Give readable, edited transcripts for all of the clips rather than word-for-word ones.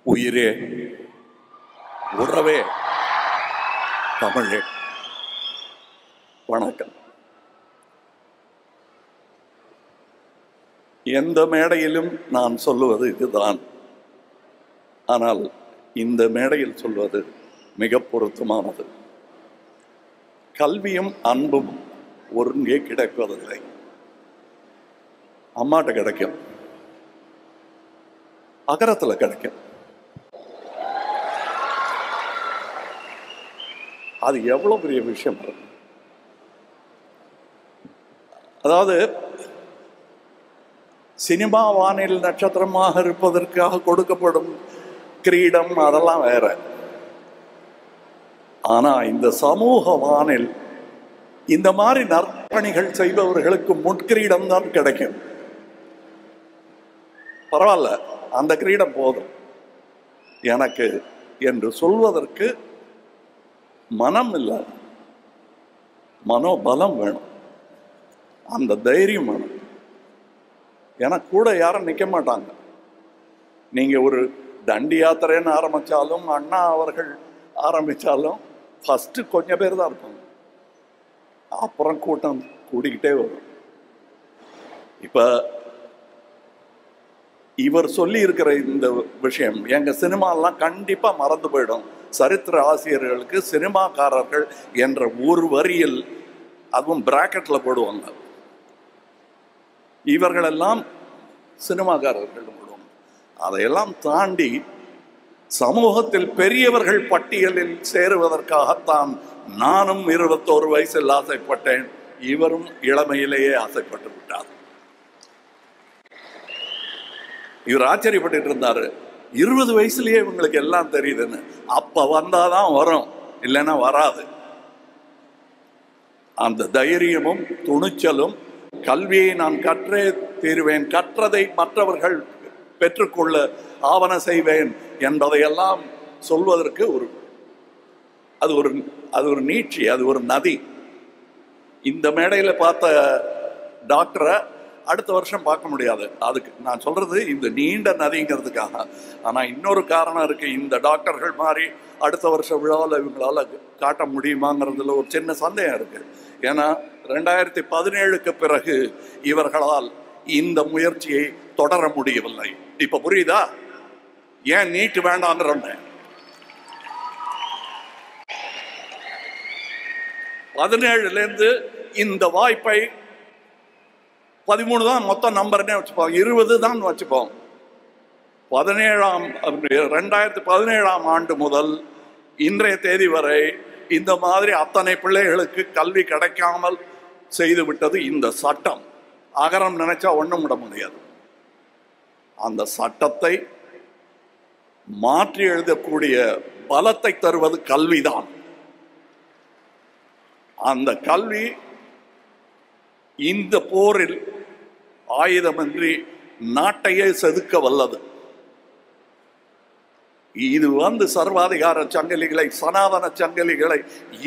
உயிரே, உறவே, தமிழே, வணக்கம். எந்த மேடையிலும் நான் சொல்லுவது இதுதான். ஆனால் இந்த மேடையில் சொல்வது மிக பொருத்தமானது. கல்வியும் அன்பும் ஒருங்கே கிடைப்பதில்லை. அம்மாட்ட கிடைக்கும், அகரத்தில் கிடைக்கும். அது எவ்வளவு பெரிய விஷயம். அதாவது சினிமா வானில் நட்சத்திரமாக இருப்பதற்காக கொடுக்கப்படும் கிரீடம் அதெல்லாம் வேற. ஆனா இந்த சமூக வானில் இந்த மாதிரி நற்பணிகள் செய்பவர்களுக்கு முட்கிரீடம் தான் கிடைக்கும். பரவாயில்ல, அந்த கிரீடம் போதும் எனக்கு என்று சொல்வதற்கு மனம் இல்லை, மனோபலம் வேணும், அந்த தைரியம் வேணும். எனக்கு கூட யாரும் நிற்க மாட்டாங்க. நீங்க ஒரு தண்டி யாத்திரைன்னு ஆரம்பிச்சாலும், அண்ணா அவர்கள் ஆரம்பிச்சாலும் ஃபர்ஸ்ட் கொஞ்சம் பேர் தான் இருப்பாங்க, அப்புறம் கூட்டம் கூடிக்கிட்டே வரும். இப்ப இவர் சொல்லி இருக்கிற இந்த விஷயம் எங்க சினிமாலாம் கண்டிப்பா மறந்து போயிடும். சரித்திர ஆசிரியர்களுக்கு சினிமாக்காரர்கள் என்ற ஒரு வரியில், அதுவும் பிராக்கெட்ல போடுவாங்க, இவர்களெல்லாம் சினிமாக்காரர்கள் போடுவாங்க. அதையெல்லாம் தாண்டி சமூகத்தில் பெரியவர்கள் பட்டியலில் சேருவதற்காகத்தான் நானும் 21 வயசில் ஆசைப்பட்டேன். இவரும் இளமையிலேயே ஆசைப்பட்டு விட்டார். இவர் ஆச்சரியப்பட்டு இருந்தாரு, 20 வயசுலயே இவங்களுக்கு எல்லாம் தெரியுதுன்னு. அப்ப வந்தாதான் வரும், இல்லைன்னா வராது. அந்த தைரியமும் துணிச்சலும், கல்வியை நான் கற்றே தீருவேன், கற்றதை மற்றவர்கள் பெற்றுக்கொள்ள ஆவண செய்வேன் என்பதையெல்லாம் சொல்வதற்கு அது ஒரு நீட்சி, அது ஒரு நதி. இந்த மேடையில் பார்த்த டாக்டரை அடுத்த வருஷம் பார்க்க முடியாது. அதுக்கு நான் சொல்றது இந்த நீண்ட நதிங்கிறதுக்காக. ஆனா இன்னொரு காரணம் இருக்கு. இந்த டாக்டர்கள் மாதிரி அடுத்த வருஷம் விழாவில் இவங்களால காட்ட முடியுமாங்கிறதுல ஒரு சின்ன சந்தேகம் இருக்கு. ஏன்னா 2017க்கு பிறகு இவர்களால் இந்த முயற்சியை தொடர முடியவில்லை. இப்ப புரியுதா ஏன் நீட்டு வேண்டாம்னு? 17லேருந்து இந்த வாய்ப்பை 13 தான் மொத்தம் நம்பர்னே வச்சுப்போம், 20 தான் வச்சுப்போம். 2017ஆம் ஆண்டு முதல் இன்றைய தேதி வரை இந்த மாதிரி அத்தனை பிள்ளைகளுக்கு கல்வி கிடைக்காமல் செய்து விட்டது இந்த சட்டம். அகரம் நினைச்சா ஒண்ணும் விட முடியாது. அந்த சட்டத்தை மாற்றி எழுதக்கூடிய பலத்தை தருவது கல்விதான். அந்த கல்வி இந்த போரில் ஆயுதமின்றி நாட்டையே செதுக்க வல்லது. இது சர்வாதிகார சங்கிலிகளை, சனாதன சங்கிலிகளை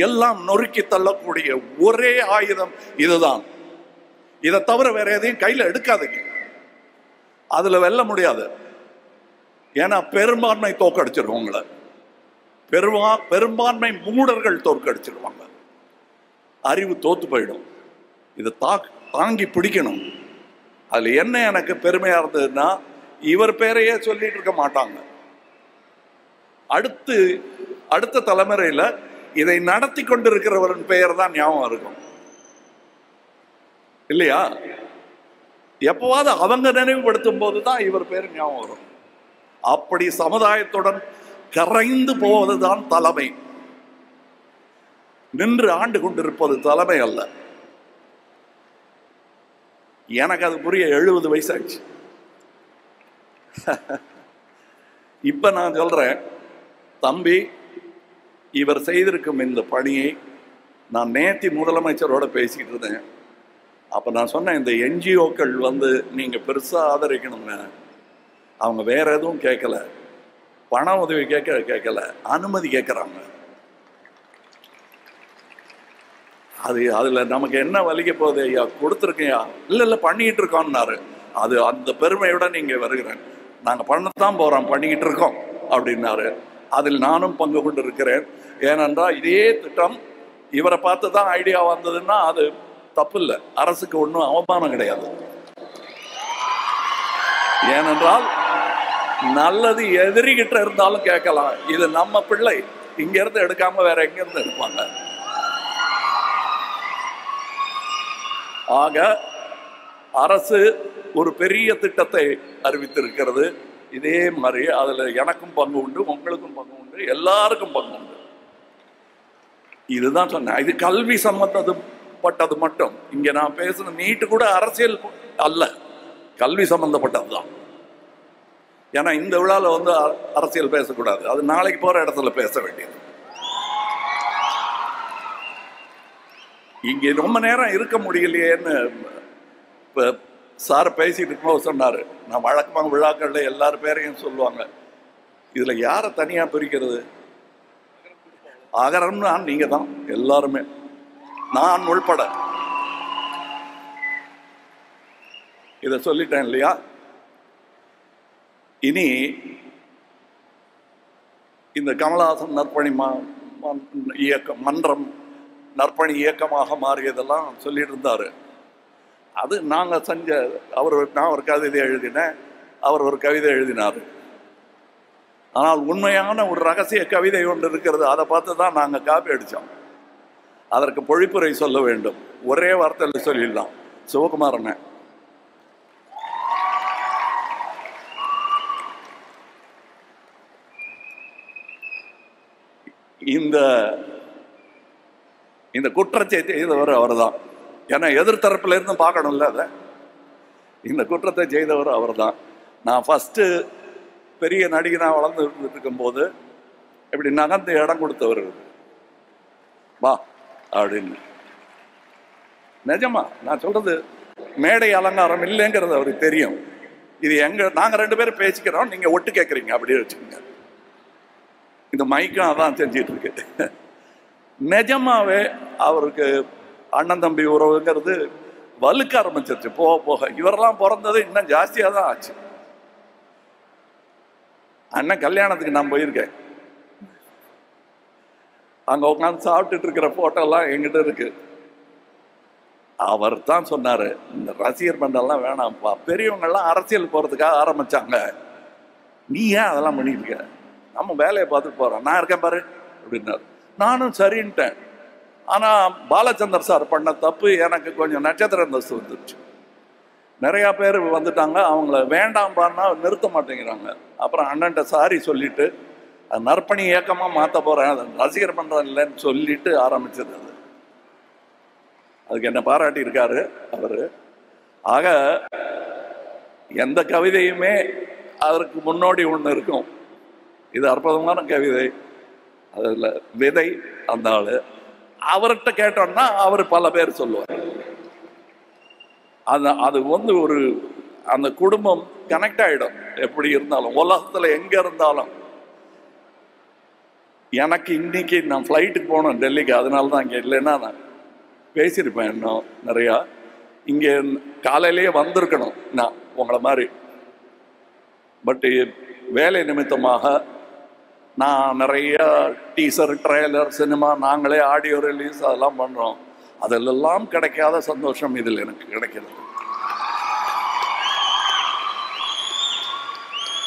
எல்லாம் நொறுக்கி தள்ளக்கூடிய ஒரே ஆயுதம் இதுதான். இதை தவிர வேற எதையும் கையில எடுக்காதீங்க. அதுல வெல்ல முடியாது. ஏன்னா பெரும்பான்மை தோற்கடிச்சிருவாங்கள, பெரும்பான்மை மூடர்கள் தோற்கடிச்சிருவாங்க. அறிவு தோத்து போயிடும். இதை தாங்கி பிடிக்கணும். அதுல என்ன எனக்கு பெருமையா இருந்ததுன்னா, இவர் பேரையே சொல்லிட்டு இருக்க மாட்டாங்க. அடுத்த தலைமுறையில இதை நடத்தி கொண்டிருக்கிறவரின் பெயர் தான் ஞாபகம் இருக்கும், இல்லையா? எப்பவாவது அவங்க நினைவுபடுத்தும் போதுதான் இவர் பேர் ஞாபகம் வரும். அப்படி சமுதாயத்துடன் கரைந்து போவதுதான் தலைமை. நின்று ஆண்டு கொண்டிருப்பது தலைமை அல்ல. எனக்கு அது புரிய 70 வயசாச்சு. இப்ப நான் சொல்றேன், தம்பி, இவர் செய்திருக்கும் இந்த பணியை நான் நேத்தி முதலமைச்சரோட பேசிக்கிட்டு இருந்தேன். அப்ப நான் சொன்னேன், இந்த என்ஜிஓக்கள் நீங்க பெருசா ஆதரிக்கணுங்க. அவங்க வேற எதுவும் கேட்கல, பண உதவி கேட்கல, அனுமதி கேட்கறாங்க. அதுல நமக்கு என்ன வலிக்க போகுது? ஐயா கொடுத்துருக்கையா? இல்ல பண்ணிக்கிட்டு இருக்கோம்னாரு. அது அந்த பெருமையோட நீங்க வருகிறேன். நாங்க பண்ணத்தான் போறோம், பண்ணிக்கிட்டு இருக்கோம். அப்படின்னாரு. அதில் நானும் பங்கு கொண்டு இருக்கிறேன். ஏனென்றால் இதே திட்டம் இவரை பார்த்து தான் ஐடியா வந்ததுன்னா அது தப்பு இல்லை, அரசுக்கு ஒன்றும் அவமானம் கிடையாது. ஏனென்றால் நல்லது எதிரிகிட்ட இருந்தாலும் கேட்கலாம், இது நம்ம பிள்ளை, இங்க இருந்து எடுக்காம வேற எங்க இருந்து எடுப்பாங்க. ஆக அரசு ஒரு பெரிய திட்டத்தை அறிவித்திருக்கிறது. இதே மாதிரி அதுல எனக்கும் பங்கு உண்டு, உங்களுக்கும் பங்கு உண்டு, எல்லாருக்கும் பங்கு உண்டு. இதுதான் சொன்னேன். இது கல்வி சம்பந்தப்பட்டது மட்டும். இங்க நான் பேசுன நீட்டு கூட அரசியல் அல்ல, கல்வி சம்பந்தப்பட்டதுதான். ஏன்னா இந்த விழாவில் வந்து அரசியல் பேசக்கூடாது, அது நாளைக்கு போற இடத்துல பேச வேண்டியது. இங்கே ரொம்ப நேரம் இருக்க முடியலையேன்னு சார் பேசிட்டு இருக்கும்போது சொன்னாரு. நான் வழக்கமாக விழாக்கள்ல எல்லாரும் பேரையும் சொல்லுவாங்க, இதுல யாரை தனியா பிரிக்கிறது? அகரம்னா நீங்க தான், எல்லாருமே, நான் உள்பட. இத சொல்லிட்டேன் இல்லையா? இனி இந்த கமலஹாசன் நற்பணி இயக்கம் மன்றம் நற்பணி இயக்கமாக மாறியதெல்லாம் சொல்லிட்டு இருந்தாரு. அது நாங்கள் செஞ்ச, நான் ஒரு கவிதை எழுதினேன், அவர் ஒரு கவிதை எழுதினார். ஆனால் உண்மையான ஒரு ரகசிய கவிதை ஒன்று இருக்கிறது, அதை பார்த்து தான் நாங்கள் காப்பி அடித்தோம். அதற்கு பொழிப்புரை சொல்ல வேண்டும், ஒரே வார்த்தையில் சொல்லிடலாம். சிவகுமாரன் இந்த குற்றத்தை செய்தவர் அவர் தான். ஏன்னா எதிர்த்தரப்புல இருந்து பார்க்கணும்ல, அதை இந்த குற்றத்தை செய்தவர் அவர் தான். நான் ஃபஸ்ட்டு பெரிய நடிகனாக வளர்ந்து இருக்கும்போது இப்படி நகர்ந்து இடம் கொடுத்தவர், வா அப்படின்னு. நிஜமா நான் சொல்றது மேடை அலங்காரம் இல்லைங்கிறது அவருக்கு தெரியும். இது நாங்கள் 2 பேரும் பேசிக்கிறோம், நீங்க ஒட்டு கேட்குறீங்க, அப்படியே வச்சுக்கோங்க. இந்த மைக்கும் அதான் செஞ்சிட்டு இருக்கு. நிஜமாவே அவருக்கு அண்ணன் தம்பி உறவுங்கிறது வலுக்க ஆரம்பிச்சிருச்சு போக போக. இவரெல்லாம் பிறந்தது இன்னும் ஜாஸ்தியாக தான் ஆச்சு. அண்ணன் கல்யாணத்துக்கு நான் போயிருக்கேன், அங்க உட்காந்து சாப்பிட்டுட்டு இருக்கிற போட்டோலாம் எங்கிட்ட இருக்கு. அவர் தான் சொன்னாரு, இந்த ரசிகர் மன்றம்லாம் வேணாம்ப்பா, பெரியவங்கெல்லாம் அரசியல் போறதுக்காக ஆரம்பிச்சாங்க, நீ ஏன் அதெல்லாம் பண்ணிட்டு இருக்க, நம்ம வேலையை பார்த்துட்டு போறோம், நான் இருக்கேன் பாரு அப்படின்னாரு. நானும் சரின்ட்டேன். ஆனா பாலச்சந்தர் சார் பண்ண தப்பு, எனக்கு கொஞ்சம் நட்சத்திர அந்தஸ்து வந்துருச்சு. நிறைய பேர் வந்துட்டாங்க, அவங்கள வேண்டாம்பான்னா நிறுத்த மாட்டேங்கிறாங்க. அப்புறம் அண்ணன்ட்ட சாரி சொல்லிட்டு அது நற்பணி இயக்கமா மாற்ற போறேன், அது ரசிகர் மன்றம் இல்லைன்னு சொல்லிட்டு ஆரம்பிச்சது. அது அதுக்கு என்ன பாராட்டி இருக்காரு அவரு. ஆக எந்த கவிதையுமே அதற்கு முன்னோடி ஒன்று இருக்கும். இது அற்புதமான கவிதை, அதில் விதை அந்த ஆளு. அவர்கிட்ட கேட்டோம்னா அவர் பல பேர் சொல்லுவார். அது வந்து ஒரு அந்த குடும்பம் கனெக்ட் ஆகிடும். எப்படி இருந்தாலும் உலகத்துல எங்க இருந்தாலும். எனக்கு இன்னைக்கு நான் ஃப்ளைட்டுக்கு போனேன் டெல்லிக்கு, அதனால தான் இங்கே இல்லைன்னா நான் பேசியிருப்பேன் இன்னும் நிறையா. இங்கே காலையிலேயே வந்திருக்கணும் நான் உங்களை மாதிரி. பட் வேலை நிமித்தமாக நான் நிறைய டீசர், ட்ரெய்லர், சினிமா, நாங்களே ஆடியோ ரிலீஸ் அதெல்லாம் பண்ணுறோம். அதிலெல்லாம் கிடைக்காத சந்தோஷம் இதில் எனக்கு கிடைக்கிறது.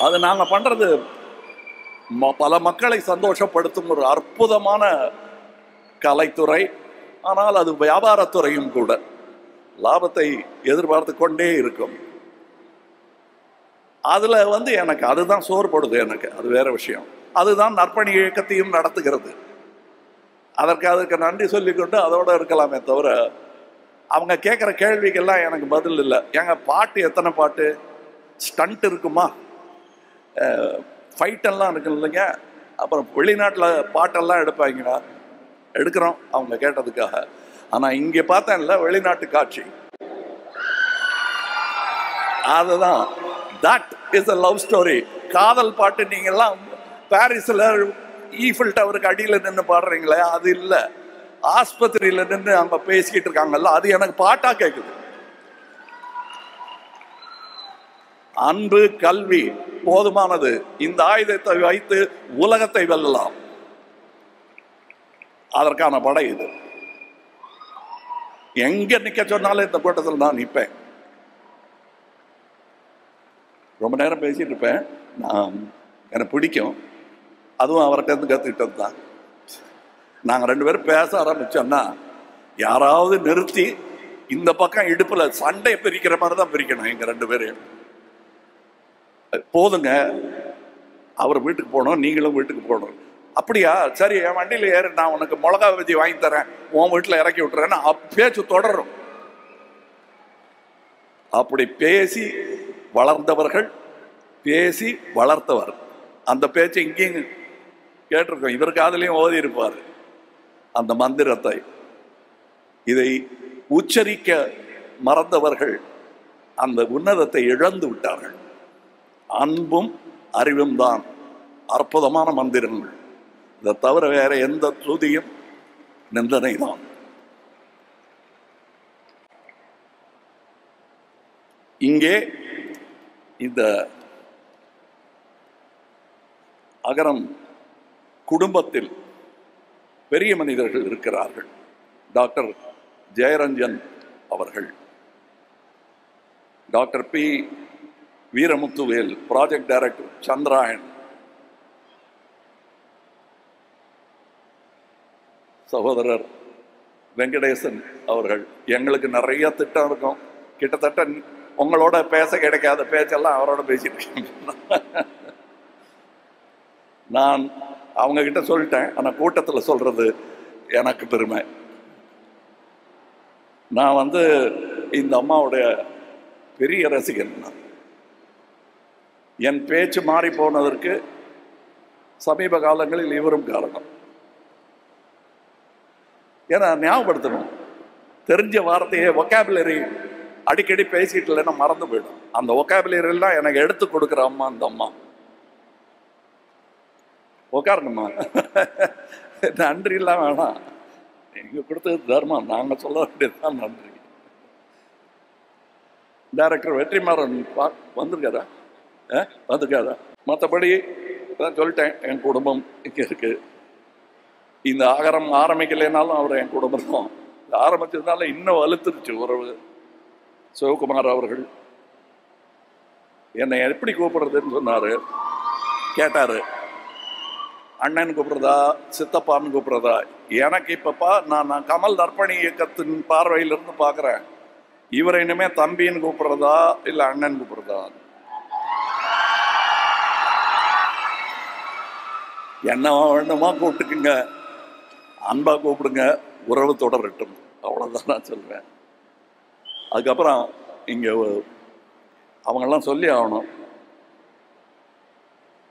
அது நாங்கள் பண்ணுறது பல மக்களை சந்தோஷப்படுத்தும் ஒரு அற்புதமான கலைத்துறை. ஆனால் அது வியாபாரத்துறையும் கூட, லாபத்தை எதிர்பார்த்து கொண்டே இருக்கும். அதில் வந்து எனக்கு அதுதான் சோறுபடுது, எனக்கு அது வேற விஷயம். அதுதான் நற்பணி இயக்கத்தையும் நடத்துகிறது. அதற்கு நன்றி சொல்லிக்கொண்டு அதோட இருக்கலாமே தவிர, அவங்க கேட்குற கேள்விக்கெல்லாம் எனக்கு பதில் இல்லை. ஏங்க பாட்டு எத்தனை பாட்டு, ஸ்டண்ட் இருக்குமா, ஃபைட்டெல்லாம் இருக்கு இல்லைங்க, அப்புறம் வெளிநாட்டில் பாட்டெல்லாம் எடுப்பாங்களா, எடுக்கிறோம் அவங்க கேட்டதுக்காக. ஆனால் இங்கே பார்த்தேன்ல வெளிநாட்டு காட்சி, அதுதான் that is a love story. காதல் பாட்டு நீங்கள்லாம் பாரிஸில் ஈஃபில் டவருக்கு அடியில் நின்று பாடுறீங்களே, அது இல்லை. ஆஸ்பத்திரியில் நின்று அவங்க பேசிக்கிட்டு இருக்காங்கல்ல, அது எனக்கு பாட்டா கேட்குது. அன்பு, கல்வி, போதுமானது. இந்த ஆயுதத்தை வைத்து உலகத்தை வெல்லலாம். அதற்கான படை இது. எங்க நிக்க சொன்னாலும் இந்த கூட்டத்தில் நான் நிற்பேன். ரொம்ப நேரம் பேசிட்டு இருப்பேன். எனக்கு பிடிக்கும். அதுவும் அவர்கிட்ட இருந்து கற்றுக்கிட்டது தான். நாங்கள் 2 பேரும் பேச ஆரம்பிச்சோம்னா யாராவது நிறுத்தி இந்த பக்கம் இடுப்புல சண்டையை பிரிக்கிற மாதிரி தான் பிரிக்கணும். எங்க 2 பேரையும் போதுங்க, அவர் வீட்டுக்கு போகணும், நீங்களும் வீட்டுக்கு போகணும். அப்படியா, சரி, என் வண்டியில் ஏறு, நான் உனக்கு மிளகா பஜ்ஜி வாங்கி தரேன், உன் வீட்டில் இறக்கி விட்டுறேன்னு பேச்சு தொடரும். அப்படி பேசி வளர்ந்தவர்கள், பேசி வளர்த்தவர். அந்த பேச்சு இங்கேயும் கேட்டிருக்கோம். இவர் காதலையும் ஓதி இருப்பார் அந்த மந்திரத்தை. இதை உச்சரிக்க மறந்தவர்கள் அந்த உன்னதத்தை இழந்து விட்டார்கள். அன்பும் அறிவும் தான் அற்புதமான மந்திரங்கள். இதை தவிர வேற எந்த துதியும் நிந்தனை தான். இங்கே இந்த அகரம் குடும்பத்தில் பெரிய மனிதர்கள் இருக்கிறார்கள். டாக்டர் ஜெயரஞ்சன் அவர்கள், doctor P Veeramuthuvel, project director Chandrayaan, சகோதரர் வெங்கடேசன் அவர்கள். எங்களுக்கு நிறைய திட்டம் இருக்கும். கிட்டத்தட்ட உங்களோட பேச கிடைக்காத பேச்செல்லாம் அவரோட பேசிட்டு இருக்கேன். நான் அவங்க கிட்ட சொல்லிட்டேன். ஆனால் கூட்டத்தில் சொல்றது எனக்கு பெருமை. நான் இந்த அம்மாவுடைய பெரிய ரசிகன். என் பேச்சு மாறி போனதற்கு சமீப காலங்களில் இவரும் காரணம். ஏன்னா ஞாபகப்படுத்தணும், தெரிஞ்ச வார்த்தையை ஒக்காபுலரி அடிக்கடி பேசிட்டு இல்லைன்னா மறந்து போயிடும். அந்த ஒக்காபுலரி எல்லாம் எனக்கு எடுத்து கொடுக்குற அம்மா அந்த அம்மா. உக்காரணுமா, நன்றி எல்லாம் வேணாம், நீங்க கொடுத்தது தர்மம், நாங்க சொல்ல வேண்டியதுதான் நன்றி. டைரக்டர் வெற்றிமாறன் வந்திருக்காரா? வந்திருக்காரா? மற்றபடி தான் சொல்லிட்டேன். என் குடும்பம் இங்கே இருக்கு. இந்த ஆகரம் ஆரம்பிக்கலைனாலும் அவர் என் குடும்பம் தான். ஆரம்பிச்சதுனால இன்னும் வலுத்துருச்சு உறவு. சிவகுமார் அவர்கள் என்னை எப்படி கூப்பிடுறதுன்னு சொன்னாரு, கேட்டாரு. அண்ணன் கூப்பிடுறதா, சித்தப்பான்னு கூப்பிடுறதா? எனக்கு இப்பப்பா நான் கமல் நற்பணி இயக்கத்தின் பார்வையிலிருந்து பார்க்குறேன். இவரை இனிமே தம்பின்னு கூப்பிடுறதா இல்லை அண்ணன் கூப்பிடுறதா? என்ன வேணுமா கூப்பிட்டுக்குங்க, அன்பா கூப்பிடுங்க, உறவு தொடரட்டும், அவ்வளோதான் நான் சொல்வேன். அதுக்கப்புறம் இங்கே அவங்கெல்லாம் சொல்லி ஆகணும்.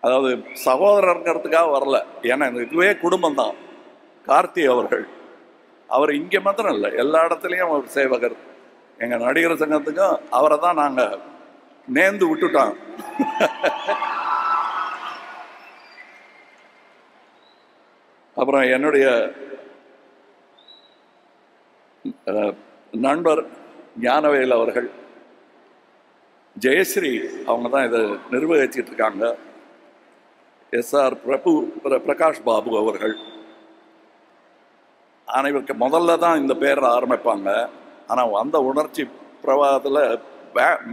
அதாவது சகோதரருங்கிறதுக்காக வரல, ஏன்னா இதுவே குடும்பம் தான். கார்த்தி அவர்கள், அவர் இங்கே மாத்திரம் இல்லை, எல்லா இடத்துலையும் அவர் சேவகர். எங்கள் நடிகர் சங்கத்துக்கும் அவரை தான் நாங்கள் நேர்ந்து விட்டுட்டோம். அப்புறம் என்னுடைய நண்பர் ஞானவேல் அவர்கள், ஜெயஸ்ரீ அவங்க தான் இதை நிர்வகிச்சிட்டு இருக்காங்க. SR பிரகாஷ் பாபு அவர்கள். அனைவருக்கு முதல்ல தான் இந்த பேரை ஆரம்பிப்பாங்க. ஆனால் அந்த உணர்ச்சி பிரவாகத்தில்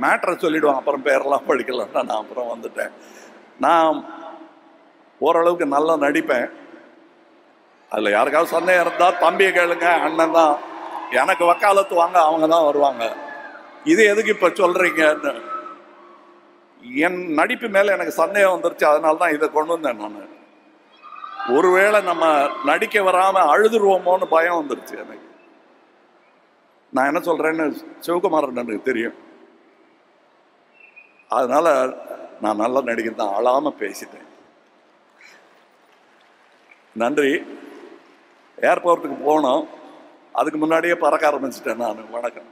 மேட்ரை சொல்லிவிடுவாங்க, அப்புறம் பேரெல்லாம் படிக்கலாம்னா நான் அப்புறம் வந்துட்டேன். நான் ஓரளவுக்கு நல்லா நடிப்பேன். அதில் யாருக்காவது சந்தேகம் இருந்தால் தம்பியை கேளுங்க, அண்ணன் தான். எனக்கு வக்காலத்து வாங்க அவங்க தான் வருவாங்க. இது எதுக்கு இப்போ சொல்கிறீங்கன்னு என் நடிப்பு மேலே எனக்கு சந்தேகம் வந்துருச்சு. அதனால தான் இதை கொண்டு வந்தேன் நான். ஒருவேளை நம்ம நடிக்க வராமல் அழுதுருவோமோன்னு பயம் வந்துருச்சு எனக்கு. நான் என்ன சொல்கிறேன்னு சிவகுமாரன் எனக்கு தெரியும். அதனால நான் நல்லா நடிக்க தான் அழாமல் பேசிட்டேன். நன்றி. ஏர்போர்ட்டுக்கு போனோம், அதுக்கு முன்னாடியே பறக்க ஆரம்பிச்சிட்டேன் நான். வணக்கம்.